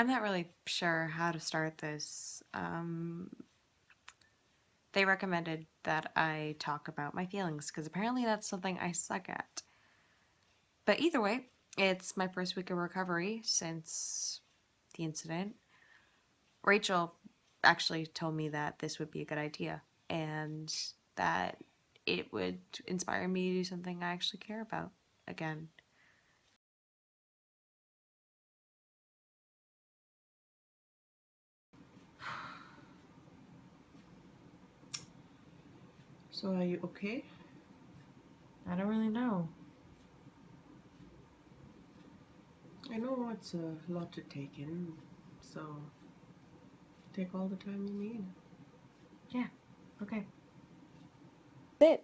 I'm not really sure how to start this. They recommended that I talk about my feelings because apparently that's something I suck at. But either way, it's my first week of recovery since the incident. Rachel actually told me that this would be a good idea and that it would inspire me to do something I actually care about again. So are you okay? I don't really know. I know it's a lot to take in, so take all the time you need. Yeah, okay. It.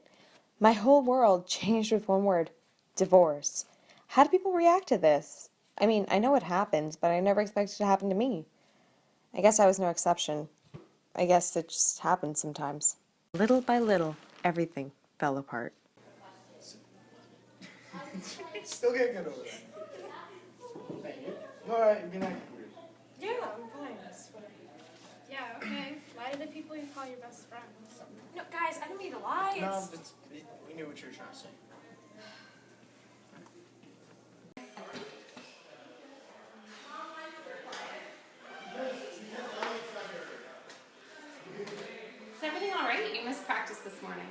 My whole world changed with one word: divorce. How do people react to this? I mean, I know it happens, but I never expected it to happen to me. I guess I was no exception. I guess it just happens sometimes. Little by little, everything fell apart. Still can't get over that. You alright? You've been acting weird. Yeah, I'm fine. Yeah, okay. Lie to the people you call your best friends. No, guys, I don't mean to lie. No, we knew what you were trying to say. Is everything alright? You missed practice this morning.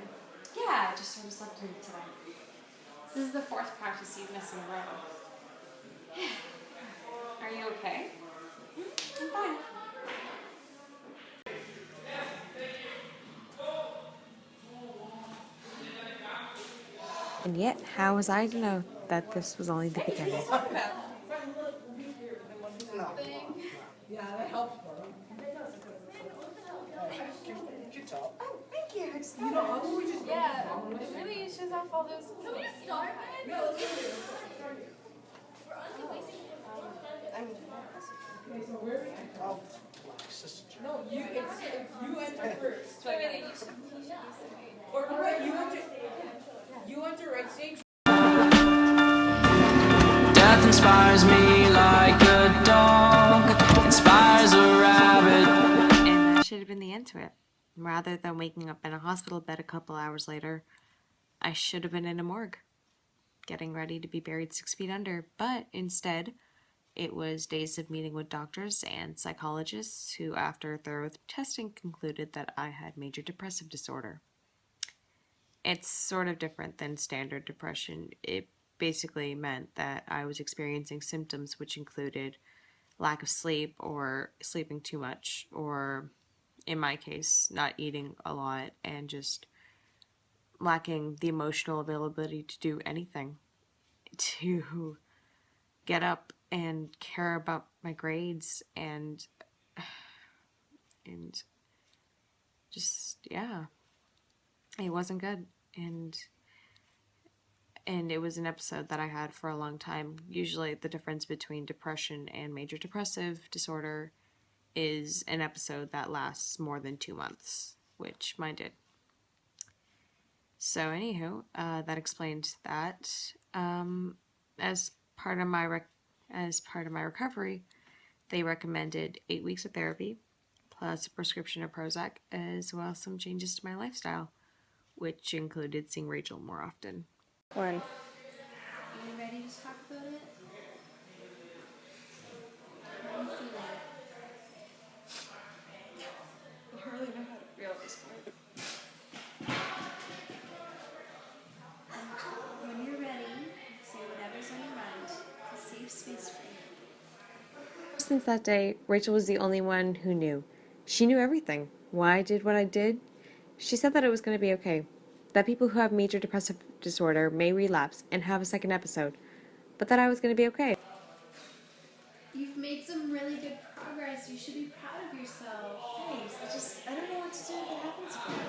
Yeah, I just sort of slept in today. This is the fourth practice you've missed in a row. Are you okay? I'm fine. And yet, how was I to know that this was only the beginning? Yeah, that helps. Good talk. Oh, thank you. You know, how about we just Yeah, it really shows off all those. Can we start? Okay, so where Oh, sister. No, you enter first. Wait, wait, you should Or wait, you enter right stage. Death inspires me like a dog inspires a rabbit. And that should have been the end to it. Rather than waking up in a hospital bed a couple hours later, I should have been in a morgue, getting ready to be buried 6 feet under. But instead, it was days of meeting with doctors and psychologists who, after thorough testing, concluded that I had major depressive disorder. It's sort of different than standard depression. It basically meant that I was experiencing symptoms which included lack of sleep or sleeping too much, or in my case, not eating a lot and just lacking the emotional availability to do anything, to get up and care about my grades and just yeah, it wasn't good. And it was an episode that I had for a long time. Usually the difference between depression and major depressive disorder is an episode that lasts more than 2 months, which mine did. So anywho, that explained that. As part of my recovery, they recommended 8 weeks of therapy, plus a prescription of Prozac, as well as some changes to my lifestyle, which included seeing Rachel more often. When? Are you ready to talk about it? How are you feeling? I don't really know how to feel at this point. When you're ready, say whatever's on your mind. It's a safe space for you. Since that day, Rachel was the only one who knew. She knew everything. Why I did what I did. She said that it was going to be okay. That people who have major depressive disorder may relapse and have a second episode, but that I was going to be okay. You've made some really good progress. You should be proud of yourself. Thanks. I don't know what to do if it happens again.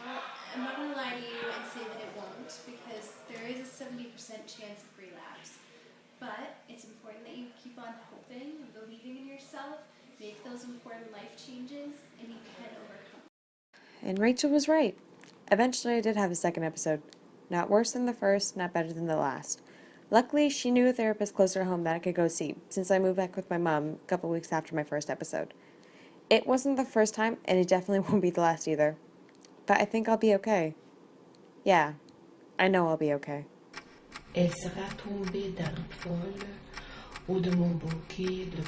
Well, I'm not going to lie to you and say that it won't, because there is a 70% chance of relapse. But it's important that you keep on hoping and believing in yourself, make those important life changes, and you can overcome. And Rachel was right. Eventually I did have a second episode. Not worse than the first, not better than the last. Luckily, she knew a therapist closer to home that I could go see, since I moved back with my mom a couple weeks after my first episode. It wasn't the first time, and it definitely won't be the last either. But I think I'll be okay. Yeah, I know I'll be okay. Elle sera tombée d'un folle ou de mon bouquet de